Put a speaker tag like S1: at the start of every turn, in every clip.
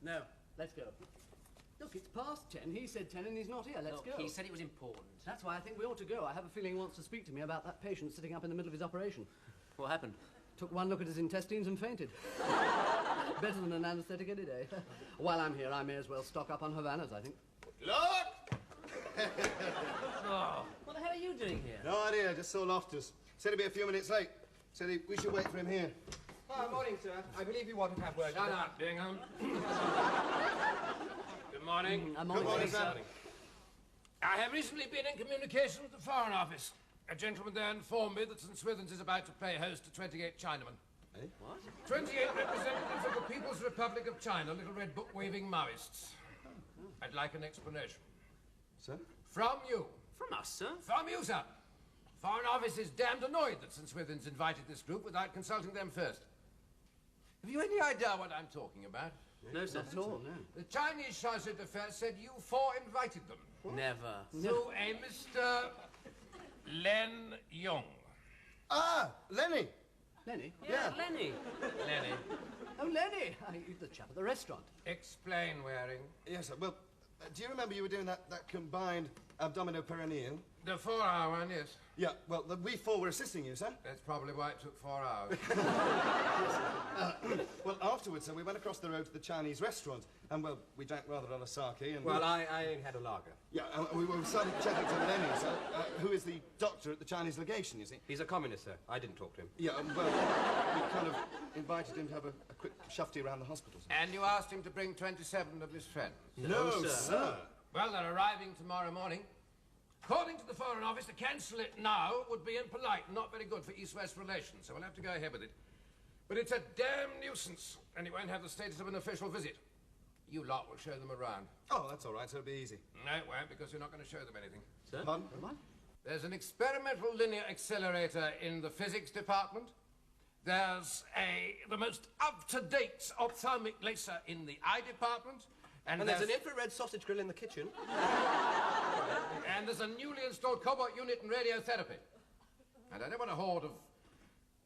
S1: No, let's go. Look, it's past 10. He said 10 and he's not here. Let's go.
S2: He said it was important.
S1: That's why I think we ought to go. I have a feeling he wants to speak to me about that patient sitting up in the middle of his operation.
S2: What happened?
S1: Took one look at his intestines and fainted. Better than an anaesthetic any day. While I'm here, I may as well stock up on Havanas, I think.
S3: Look!
S2: Oh, what the hell are you doing here?
S3: No idea, just saw Loftus. Said he'd be a few minutes late. Said we should wait for him here.
S4: Oh, morning, sir. I believe you wanted to have word.
S5: Shut up, Bingham. Good morning.
S1: I'm
S3: Good morning, sir.
S5: I have recently been in communication with the Foreign Office. A gentleman there informed me that St. Swithin's is about to play host to 28 Chinamen.
S3: Eh?
S1: What?
S5: 28 representatives of the People's Republic of China, little red book-waving Maoists. I'd like an explanation.
S3: Sir?
S5: From you.
S2: From us, sir?
S5: From you, sir. Foreign Office is damned annoyed that St. Swithin's invited this group without consulting them first. Have you any idea what I'm talking about?
S2: No, sir.
S1: Not at all, no.
S5: The Chinese Charge d'Affaires said you four invited them.
S2: Never.
S5: Through a Mr. Len Yong.
S3: Ah, Lenny.
S1: Lenny?
S2: Yeah, Lenny.
S5: Lenny.
S1: Oh, Lenny! The chap at the restaurant.
S5: Explain, Waring.
S3: Yes, sir. Well, do you remember you were doing that combined abdominoperineal?
S5: The 4-hour one, yes.
S3: Yeah, well, we four were assisting you, sir.
S5: That's probably why it took 4 hours.
S3: Well, afterwards, sir, we went across the road to the Chinese restaurant, and, well, we drank rather a lot of sake, and...
S4: Well, I only had a lager.
S3: Yeah, we started chatting to Lenny, sir, who is the doctor at the Chinese legation, you see.
S4: He's a communist, sir. I didn't talk to him.
S3: Yeah, well, we kind of invited him to have a quick shufty around the hospital, sir.
S5: And you asked him to bring 27 of his friends.
S3: No, sir.
S5: Well, they're arriving tomorrow morning. According to the Foreign Office, to cancel it now would be impolite and not very good for East-West relations, so we'll have to go ahead with it. But it's a damn nuisance, and it won't have the status of an official visit. You lot will show them around.
S3: Oh, that's all right, so it'll be easy.
S5: No, it won't, because you're not going to show them anything.
S2: Sir?
S3: Pardon?
S1: What?
S5: There's an experimental linear accelerator in the physics department. There's the most up-to-date ophthalmic laser in the eye department.
S4: And there's an infrared sausage grill in the kitchen.
S5: And there's a newly installed cobalt unit in radiotherapy. And I don't want a horde of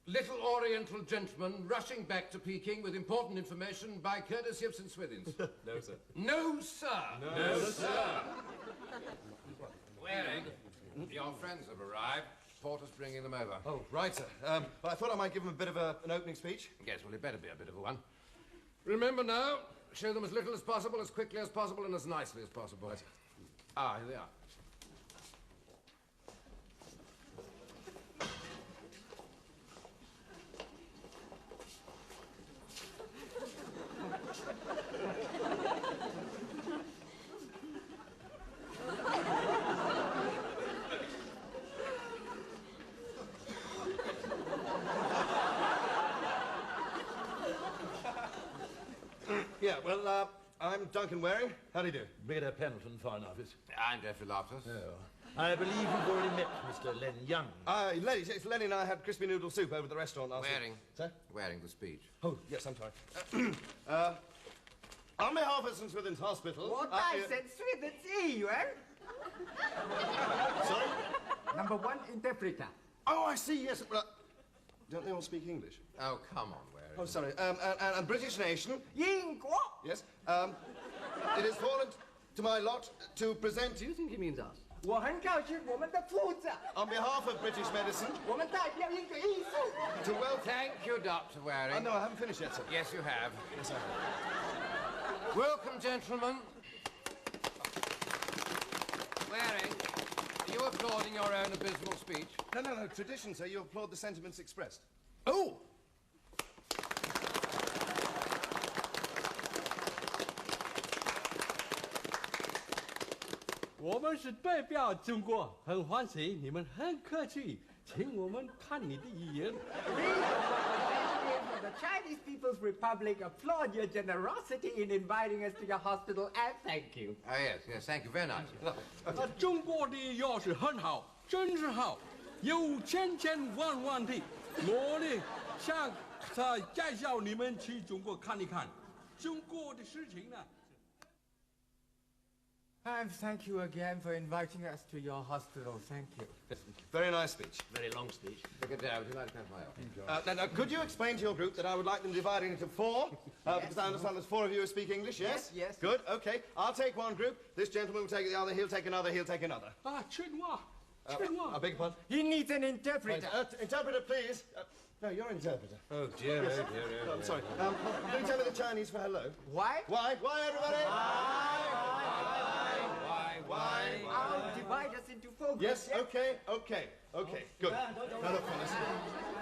S5: little Oriental gentlemen rushing back to Peking with important information by courtesy of St. Swithin's.
S4: No, sir.
S5: No, sir. No, sir. Waring, your friends have arrived. Porter's bringing them over.
S3: Oh, right, sir. Well, I thought I might give him a bit of an opening speech.
S5: Yes, well, it better be a bit of a one. Remember now, show them as little as possible, as quickly as possible, and as nicely as possible.
S3: Right.
S5: Ah, here they are.
S3: Yeah, well, I'm Duncan Waring. How do you do?
S6: Brigadier Pendleton, Foreign Office.
S5: I'm Geoffrey Loftus.
S6: Oh. I believe you've already met Mr. Len Young.
S3: Lenny, yes, Lenny and I had crispy noodle soup over at the restaurant last
S5: Waring.
S3: week. Sir?
S5: Waring the speech.
S3: Oh, yes, I'm sorry. On behalf of St. Swithin's Hospital...
S7: What I said, Swithin's EU, eh?
S3: Sorry?
S7: Number one interpreter.
S3: Oh, I see, yes. Don't they all speak English?
S5: Oh, come on, Waring.
S3: Oh, sorry. And British nation...
S7: Yingguo.
S3: Yes. It has fallen to my lot to present...
S1: Do you think he means us?
S7: 我很高兴我们的负责
S3: On behalf of British medicine...
S7: 我们代表一个艺术
S3: To welcome...
S5: Thank you, Dr. Waring.
S3: No, I haven't finished yet, sir.
S5: Yes, you have.
S3: Yes, I have.
S5: Welcome, gentlemen. Waring, are you applauding your own abysmal speech?
S3: No. Tradition, sir. You applaud the sentiments expressed.
S5: Oh!
S8: 我们是代表中国，很欢喜你们很客气，请我们看你的语言。
S7: The Chinese People's Republic applaud your generosity in inviting us to your hospital and thank you.
S5: Oh, yes, thank you very much.
S8: 中国的药是很好，真是好，有千千万万的。我呢，想再介绍你们去中国看一看，中国的事情呢。
S7: And thank you again for inviting us to your hospital. Thank you.
S3: Very nice speech.
S2: Very long speech.
S4: Would you like to have my office?
S3: Now, could you explain to your group that I would like them divided into four? Because I understand there's 4 of you who speak English, yes?
S7: Yes, yes.
S3: Good, okay. I'll take one group. This gentleman will take the other. He'll take another. He'll take another.
S8: 春话，
S3: I
S8: 春话。
S3: beg your pardon?
S7: He needs an interpreter.
S3: Interpreter, please. No, you're interpreter.
S4: Oh, dear, oh, dear,
S3: Oh, I'm sorry. Can you tell me the Chinese for hello?
S7: Why?
S3: Why, everybody? Why?
S7: I'll divide us into 4 groups.
S3: Yes, okay, good. Now look, fellas.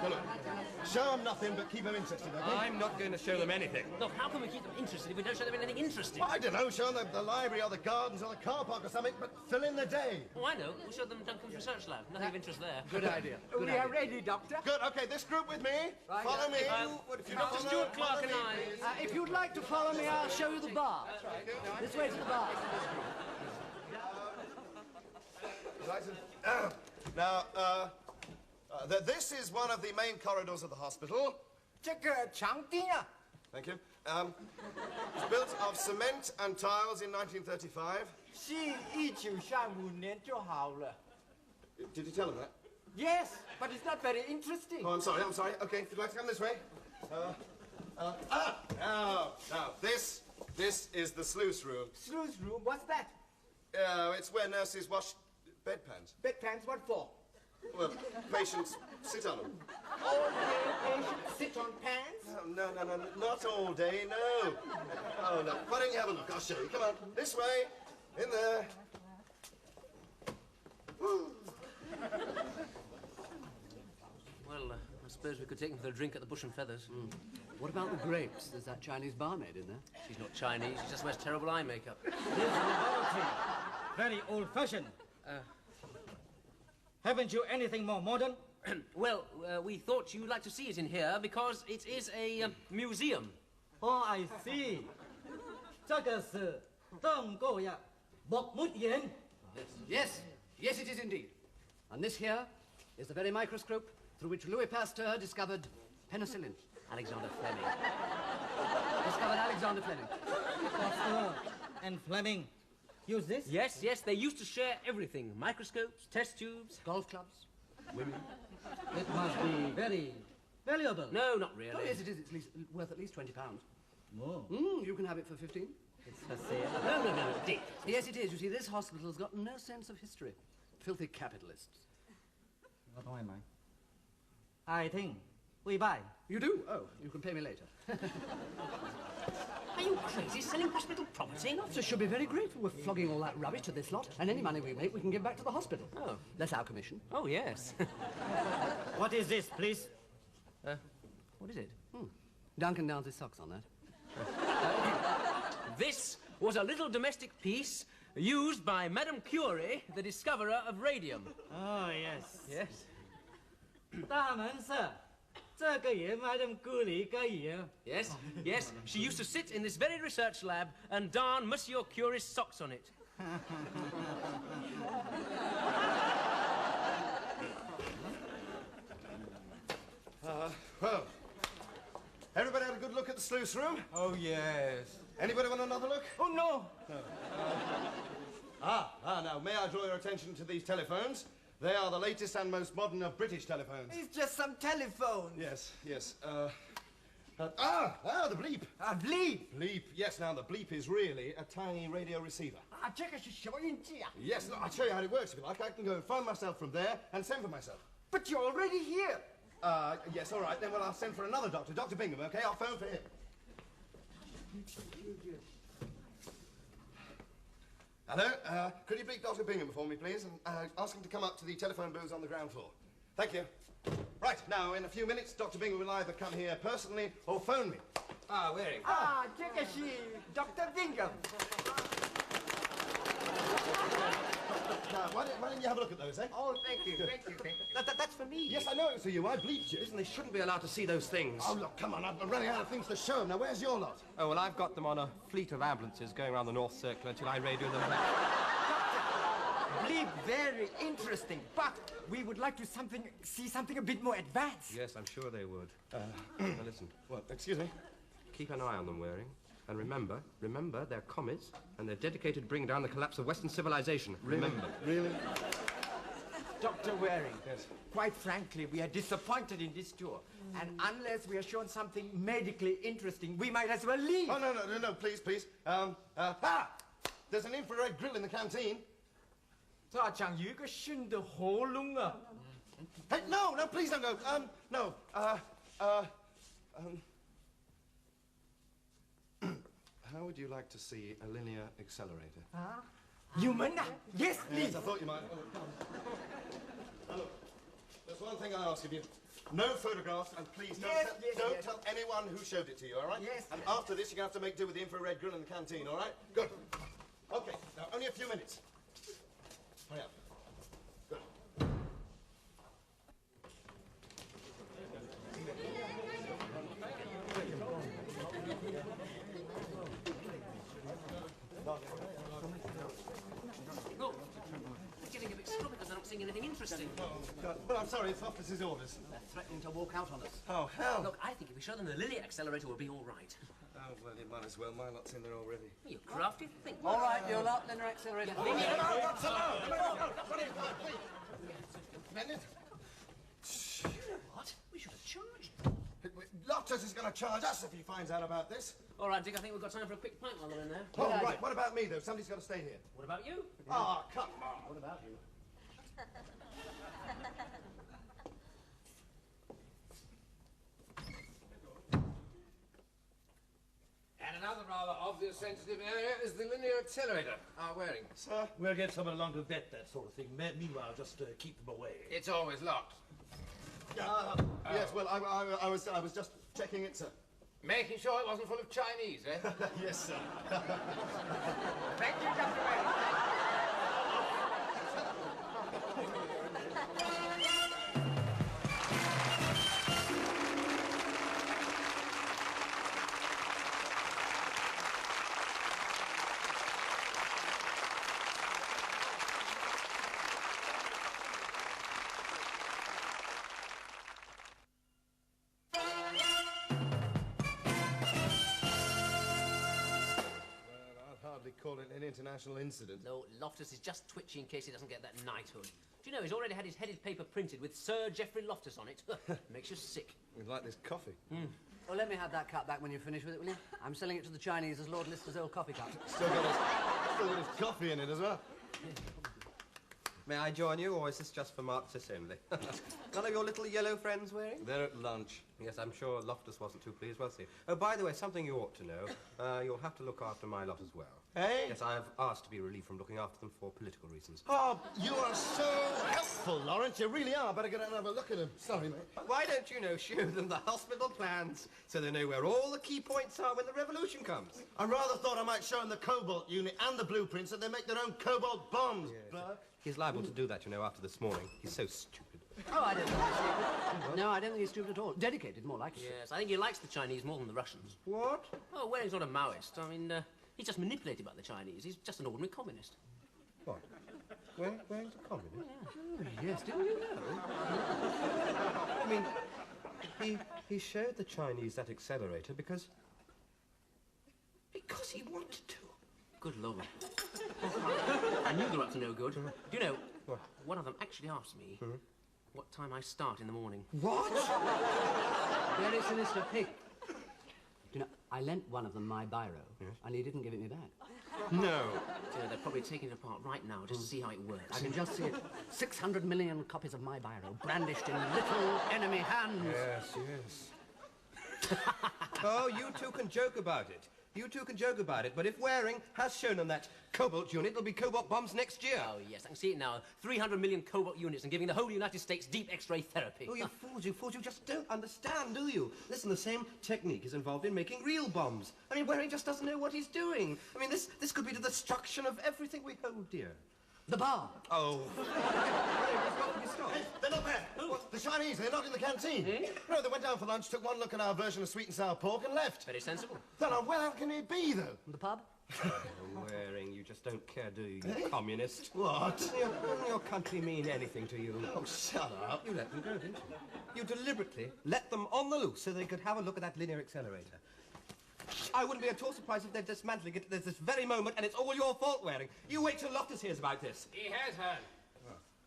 S3: Now look. Show them nothing, but keep them interested, okay?
S4: I'm not going to show them anything.
S2: Look, how can we keep them interested if we don't show them anything interesting?
S3: I don't know, show them the library or the gardens or the car park or something, but fill in the day.
S2: Oh, I know. We'll show them Duncan's research lab. Nothing of interest there.
S1: Good idea.
S7: We are ready, Doctor.
S3: Good, okay, this group with me. Follow me. If you
S2: Dr. Stuart Clark and I...
S1: If you'd like to follow me, I'll show you the bar. This way to the bar.
S3: Now, this is one of the main corridors of the hospital.
S7: 这个长钉啊
S3: Thank you. It's built of cement and tiles in 1935.
S7: 是1935年就好了
S3: Did you tell them that?
S7: Yes, but it's not very interesting.
S3: Oh, I'm sorry. Okay, if you'd like to come this way. Now, this is the sluice room.
S7: Sluice room, what's that?
S3: It's where nurses wash bedpans.
S7: Bedpans, what for?
S3: Well, patients sit on them.
S7: All day patients sit on pans?
S3: Oh, no, not all day, no. Oh, no. Why don't you have a look? I'll show you. Come on, this way, in there.
S2: Well, I suppose we could take them for a drink at the Bush and Feathers.
S1: What about the grapes? There's that Chinese barmaid in there.
S2: She's not Chinese. She just wears terrible eye makeup.
S9: Very old-fashioned. Haven't you anything more modern?
S2: Well, we thought you'd like to see it in here because it is a museum.
S9: Oh, I see. 这个是邓购呀，木木岩。
S1: Yes, it is indeed. And this here is the very microscope through which Louis Pasteur discovered penicillin.
S2: Alexander Fleming.
S1: Discovered Alexander Fleming.
S9: Pasteur and Fleming use this?
S2: Yes, they used to share everything. Microscopes, test tubes.
S1: Golf clubs. Women.
S9: It must be very valuable.
S2: No, not really.
S1: Oh, yes, it is. It's worth at least £20.
S9: Oh.
S1: You can have it for 15.
S9: It's for sale.
S2: No, Dick.
S1: Yes, it is. You see, this hospital's got no sense of history. Filthy capitalists.
S9: What am I? I think we buy.
S1: You do? Oh, you can pay me later.
S2: Are you crazy? Selling hospital property?
S1: So should be very grateful. We're flogging all that rubbish to this lot, and any money we make, we can give back to the hospital.
S2: Oh.
S1: That's our commission.
S2: Oh, yes.
S9: What is this, please?
S2: What is it?
S1: Duncan downs his socks on that.
S2: This was a little domestic piece used by Madame Curie, the discoverer of radium.
S9: Oh, yes.
S2: Yes.
S9: 大门 sir. 这个也 Madam Curie 可以啊。
S2: Yes. She used to sit in this very research lab and darn Monsieur Curie's socks on it.
S3: Well, everybody had a good look at the sluice room?
S4: Oh, yes.
S3: Anybody want another look?
S7: Oh, no.
S3: Now, may I draw your attention to these telephones? They are the latest and most modern of British telephones.
S7: It's just some telephone.
S3: Yes. The bleep.
S7: Bleep.
S3: Bleep. Yes, now the bleep is really a tiny radio receiver.
S7: 这个是什么运气啊
S3: Yes, look, I'll show you how it works if you like. I can go and phone myself from there and send for myself.
S7: But you're already here.
S3: Yes, all right, then, well, I'll send for another doctor, Dr. Bingham, okay? I'll phone for him. Hello, could you bleep Dr. Bingham for me, please? And ask him to come up to the telephone booths on the ground floor. Thank you. Right, now, in a few minutes, Dr. Bingham will either come here personally or phone me.
S4: Ah, Waring.
S7: 这个是 Dr. Bingham.
S3: why don't you have a look at those, eh?
S5: Oh, thank you, thank you, thank you.
S4: That's for me.
S3: Yes, I know it's for you. I bleeped you.
S4: Listen, they shouldn't be allowed to see those things.
S3: Oh, look, come on. I'm running out of things to show them. Now, where's your lot?
S4: Oh, well, I've got them on a fleet of ambulances going around the North Circle until I radio them back.
S7: Bleep, very interesting, but we would like to see something a bit more advanced.
S4: Yes, I'm sure they would. Now, listen.
S3: What? Excuse me?
S4: Keep an eye on them, Waring. And remember, they're comets, and they're dedicated to bringing down the collapse of Western civilization. Remember.
S3: Really?
S7: Dr. Waring,
S3: Yes.
S7: quite frankly, we are disappointed in this tour. And unless we are shown something medically interesting, we might as well leave.
S3: Oh, no, please. There's an infrared grill in the canteen.
S7: 大讲有一个新的喉咙啊。
S3: Hey, no, please don't go. How would you like to see a linear accelerator?
S7: 你们啊 ？Yes, please.
S3: Yes, I thought you might. Oh, come on. Now, look, there's one thing I ask of you. No photographs, and please don't tell anyone who showed it to you, all right?
S7: Yes.
S3: And after this, you're going to have to make do with the infrared grill in the canteen, all right? Good. Okay, now, only a few minutes. Hurry up. Good.
S2: Look, they're getting a bit sloppy because they're not seeing anything interesting.
S3: God. Well, I'm sorry, it's officer's orders.
S1: They're threatening to walk out on us.
S3: Oh, hell.
S2: Look, I think if we show them the Lily accelerator, we'll be all right.
S3: Oh, well, you might as well. My lot's in there already.
S2: You crafty thing.
S1: All right, you lot, linear accelerator.
S2: What? We should have charged.
S3: Loftus is going to charge us if he finds out about this.
S2: All right, Dick, I think we've got time for a quick pint while they're in there.
S3: Oh, right. What about me, though? Somebody's got to stay here.
S2: What about you?
S3: Ah, come on.
S1: What about you?
S5: And another rather obvious sensitive area is the linear accelerator. Waring.
S3: Sir?
S6: We'll get someone along to vet that sort of thing. Meanwhile, just keep them away.
S5: It's always locked.
S3: Yes, well, I was just checking it, sir.
S5: Making sure it wasn't full of Chinese, eh?
S3: Yes, sir.
S7: Thank you, Dr. Waring.
S3: Call it an international incident.
S2: No, Loftus is just twitchy in case he doesn't get that knighthood. Do you know he's already had his headed paper printed with Sir Geoffrey Loftus on it? Makes you sick.
S3: We'd like this coffee.
S1: Well, let me have that cup back when you finish with it, will you? I'm selling it to the Chinese as Lord Lister's old coffee cup.
S3: Still got his coffee in it as well.
S4: May I join you, or is this just for Marxists only? None of your little yellow friends, Waring?
S3: They're at lunch.
S4: Yes, I'm sure Loftus wasn't too pleased, was he? Oh, by the way, something you ought to know. You'll have to look after my lot as well.
S3: Hey?
S4: Yes, I've asked to be relieved from looking after them for political reasons.
S3: Oh, you are so helpful, Lawrence. You really are. Better get out and have a look at him. Sorry, mate.
S4: Why don't you show them the hospital plans so they know where all the key points are when the revolution comes?
S3: I rather thought I might show him the cobalt unit and the blueprints so they make their own cobalt bombs. Burke.
S4: He's liable to do that, after this morning. He's so stupid.
S1: Oh, I don't think he's stupid. No, I don't think he's stupid at all. Dedicated, more like it.
S2: Yes, I think he likes the Chinese more than the Russians.
S4: What?
S2: Oh, Waring's not a Maoist. I mean, he's just manipulated by the Chinese. He's just an ordinary communist.
S4: What? Waring's a communist?
S1: Oh, yes, didn't you know?
S4: I mean, he showed the Chinese that accelerator because he wanted to.
S2: Good Lord. I knew they were up to no good. Do you know, one of them actually asked me what time I start in the morning.
S1: What? Very sinister pig. Do you know, I lent one of them my biro, and he didn't give it me back.
S4: No.
S2: Do you know, they're probably taking it apart right now just to see how it works.
S1: I can just see it. 600 million copies of my biro brandished in little enemy hands.
S4: Yes. Oh, you two can joke about it. But if Waring has shown them that cobalt unit, it'll be cobalt bombs next year.
S2: Oh, yes, I can see it now. 300 million cobalt units and giving the whole United States deep X-ray therapy.
S4: Oh, you fools, you just don't understand, do you? Listen, the same technique is involved in making real bombs. I mean, Waring just doesn't know what he's doing. I mean, this could be the destruction of everything we hold dear.
S1: The bar.
S4: Oh.
S3: Hey, they're not there. What? The Chinese, they're not in the canteen. No, they went down for lunch, took one look at our version of sweet and sour pork and left.
S2: Very sensible.
S3: Then, where how can it be, though?
S1: The pub?
S4: Waring, you just don't care, do you, you communist?
S3: What?
S4: Doesn't your country mean anything to you?
S3: Oh, shut up.
S4: You let them go, didn't you? You deliberately let them on the loose so they could have a look at that linear accelerator. I wouldn't be at all surprised if they're dismantling it at this very moment, and it's all your fault, Waring. You wait till Loftus hears about this.
S5: He has heard.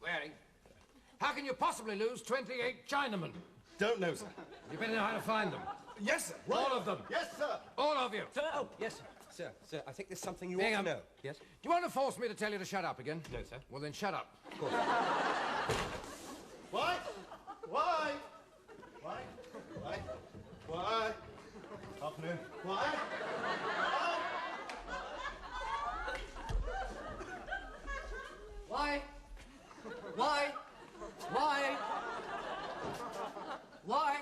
S5: Waring, how can you possibly lose 28 Chinamen?
S3: Don't know, sir.
S5: You better know how to find them.
S3: Yes, sir.
S5: All of them.
S3: Yes, sir.
S5: All of you.
S4: Oh, yes, sir. Sir, I think there's something you
S5: Hang
S4: ought
S5: on.
S4: to know. Yes?
S5: Do you want to force me to tell you to shut up again?
S4: No, sir.
S5: Well, then shut up.
S4: Of course.
S3: Why? Why? Why? Why? Why? Afternoon. Why?
S1: Why? Why? Why? Why?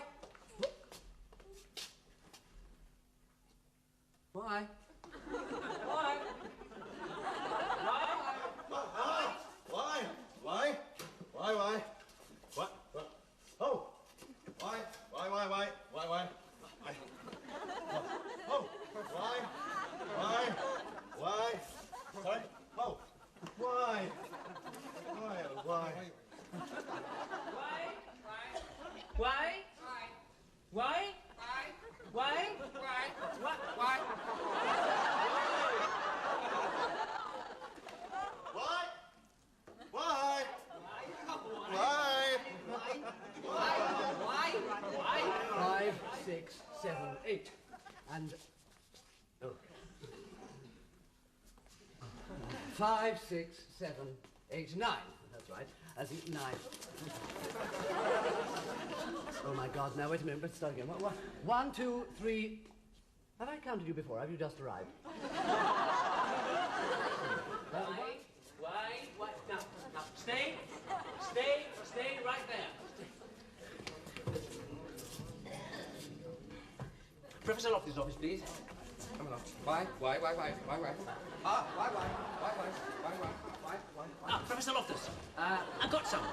S1: Why? Why?
S3: Why? Why? Why? What? What? Oh! Why? Why? Why? Why? Why? Why? Oh! Why? Why? Why? Sorry? Oh! Why? Why? Oh, why?
S10: Why? Why? Why? What? Why?
S3: Why? Why?
S1: 5, 6, 7, 8. And... Oh. 5, 6, 7, 8, 9. That's right. As in 9. Oh, my God. Now, wait a minute. Let's start again. 1, 2, 3... Have I counted you before? Have you just arrived?
S10: Why? Now, stay right there.
S2: Professor Loftus' office, please.
S4: Come along. Why? Ah, why?
S10: Ah, Professor Loftus. I've got some.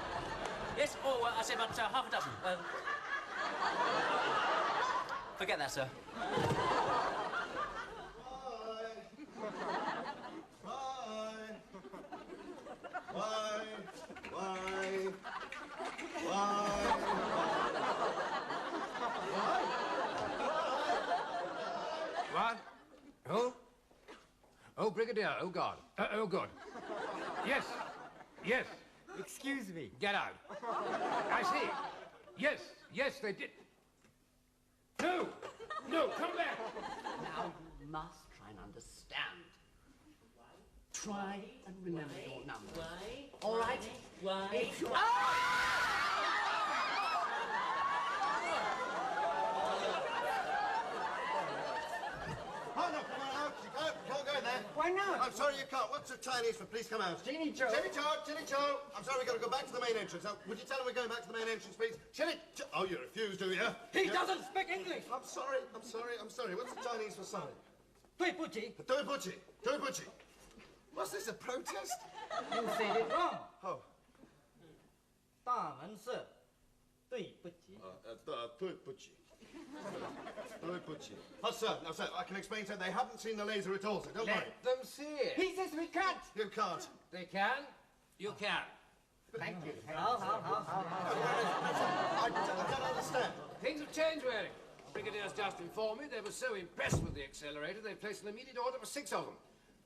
S10: Yes, or I say about half a dozen. Forget that, sir.
S5: What? Who? Oh, Brigadier. Oh, God. Oh, good. Yes. Yes.
S7: Excuse me.
S5: Get out. I see. Yes, they did. No, come back.
S1: Now, you must try and understand. Try and remember your numbers.
S10: Why?
S1: All right?
S10: Why?
S1: If you...
S3: Oh, no, come on out. You can't go in there.
S7: Why not?
S3: I'm sorry, you can't. What's the Chinese for? Please come out.
S7: Chini Cho.
S3: Chili Cho. I'm sorry, we've got to go back to the main entrance. Now, would you tell him we're going back to the main entrance, please? Chili Cho. Oh, you refuse, do you?
S7: He doesn't speak English.
S3: I'm sorry. What's the Chinese for sorry?
S7: 对不起.
S3: Do it, Butchie. What's this, a protest?
S7: You said it wrong.
S3: Oh.
S7: 大门是对不起.
S3: Do it, Butchie. Oh, sir, I can explain, sir. They haven't seen the laser at all, so don't worry.
S5: Let them see it.
S7: He says we can't.
S3: You can't.
S5: They can. You can.
S7: Thank you.
S3: I don't understand.
S5: Things have changed, Waring. Brigadier's just informed me they were so impressed with the accelerator they've placed an immediate order for 6 of them.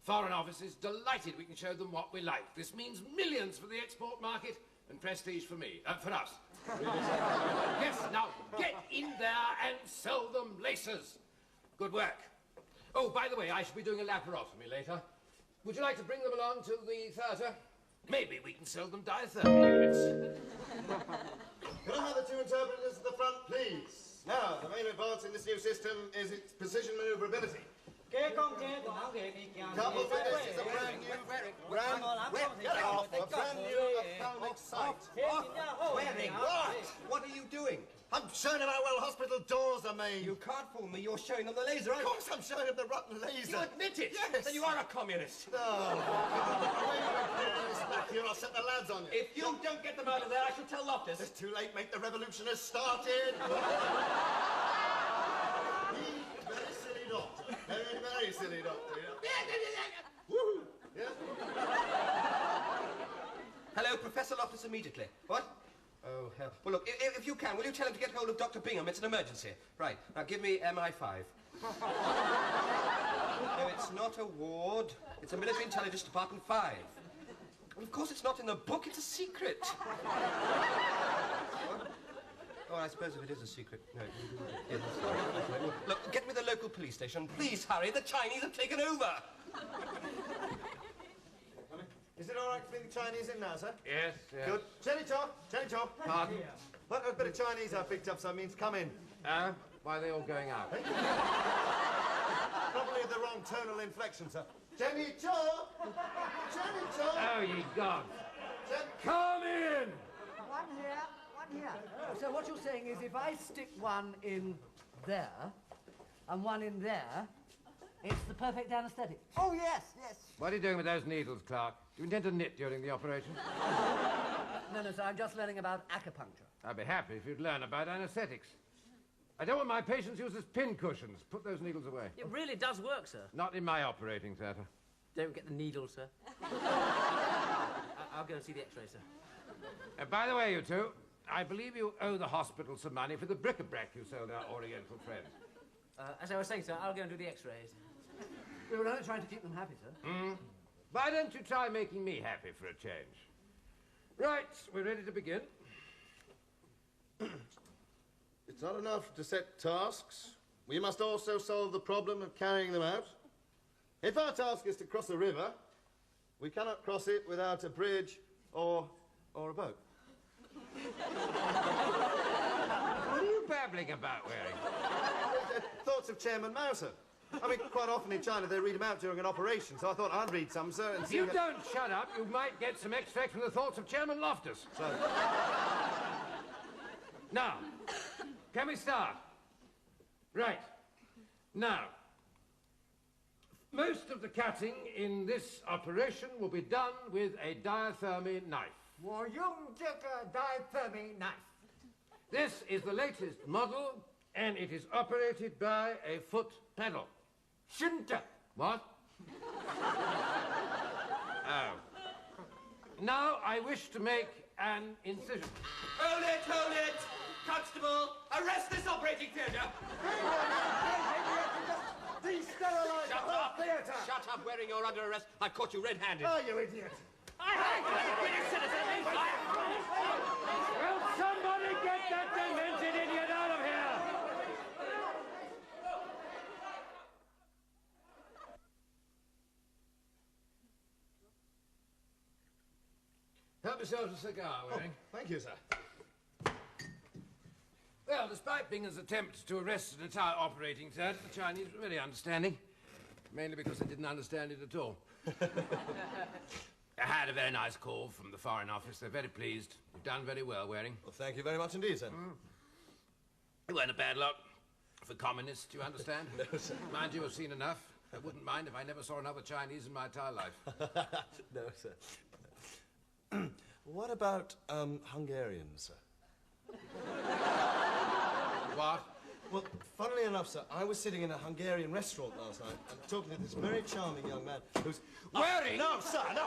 S5: Foreign Office is delighted we can show them what we like. This means millions for the export market and prestige for me, for us. Yes, now get in there and sell them lasers. Good work. Oh, by the way, I shall be doing a laparotomy later. Would you like to bring them along to the theatre? Maybe we can sell them diathermy units.
S3: Can I have the 2 interpreters at the front, please? Now, the main advance in this new system is its precision maneuverability. Couple fitness is a brand new ophthalmic sight.
S4: Waring, what are you doing?
S3: I'm showing them how well hospital doors are made.
S4: You can't fool me. You're showing them the laser.
S3: Of course I'm showing them the rotten laser.
S4: You admit it?
S3: Yes.
S4: Then you are a communist.
S3: No. set the lads on you.
S4: If you don't get them out of there, I shall tell Loftus.
S3: It's too late, mate. The revolution has started. Very silly doctor. Very, very silly doctor. Woo! Yeah?
S4: Hello, Professor Loftus immediately. What? Oh, hell. Well, look, if you can, will you tell him to get hold of Dr. Bingham? It's an emergency. Right. Now, give me MI5. No, it's not a ward. It's a military intelligence department 5. Well, of course, it's not in the book. It's a secret. What? Oh, I suppose if it is a secret. No. Yeah, that's fine. Look, get me the local police station. Please hurry. The Chinese have taken over.
S3: Is it all right to bring the Chinese in now, sir?
S5: Yes, yes.
S3: Good. Jenny Chop.
S5: Pardon?
S3: What a bit of Chinese I picked up, so it means come in.
S5: Why are they all going out?
S3: Probably the wrong tonal inflection, sir. Jenny Chop! Jenny Chop!
S5: Oh, ye gods. Come in!
S1: One here. So what you're saying is if I stick one in there and one in there, it's the perfect anaesthetic.
S9: Oh, yes, yes.
S5: What are you doing with those needles, Clark? Do you intend to knit during the operation?
S1: No, sir, I'm just learning about acupuncture.
S5: I'd be happy if you'd learn about anaesthetics. I don't want my patients used as pin cushions. Put those needles away.
S10: It really does work, sir.
S5: Not in my operating theatre.
S10: Don't get the needle, sir. I'll go and see the X-ray, sir.
S5: By the way, you two, I believe you owe the hospital some money for the bric-a-brac you sold our Oriental friends.
S10: As I was saying, sir, I'll go and do the X-rays.
S1: We were only trying to keep them happy, sir.
S5: Why don't you try making me happy for a change? Right, we're ready to begin.
S3: It's not enough to set tasks. We must also solve the problem of carrying them out. If our task is to cross a river, we cannot cross it without a bridge or a boat.
S5: What are you babbling about, Waring?
S3: Thoughts of Chairman Mao, sir. I mean, quite often in China they read them out during an operation, so I thought I'd read some, sir, and
S5: If
S3: see...
S5: you don't shut up, you might get some extract from the thoughts of Chairman Loftus.
S3: So,
S5: Now, can we start? Right. Now, most of the cutting in this operation will be done with a diathermy knife.
S7: 我用这个 diathermy knife.
S5: This is the latest model, and it is operated by a foot pedal.
S7: 真的
S5: What? Oh. Now I wish to make an incision.
S4: Hold it! Constable, arrest this operating theatre!
S7: Desterilize the whole theatre.
S4: Shut up, Waring, you're under arrest. I've caught you red-handed.
S3: oh, you idiot!
S5: Will somebody get that demented idiot out of here? Help yourself to a cigar, Waring.
S3: Thank you, sir.
S5: Well, despite Bingham's attempt to arrest an entire operating theatre, the Chinese were very understanding. Mainly because they didn't understand it at all. I had a very nice call from the Foreign Office. They're very pleased. You've done very well, Waring.
S3: Well, thank you very much indeed, sir.
S5: You weren't a bad lot for communists, you understand?
S3: No, sir.
S5: Mind you, I've seen enough. I wouldn't mind if I never saw another Chinese in my entire life.
S3: No, sir. What about, Hungarians, sir?
S5: What?
S3: Well, funnily enough, sir, I was sitting in a Hungarian restaurant last night and talking to this very charming young man who's...
S5: Waring!
S3: No, sir, no!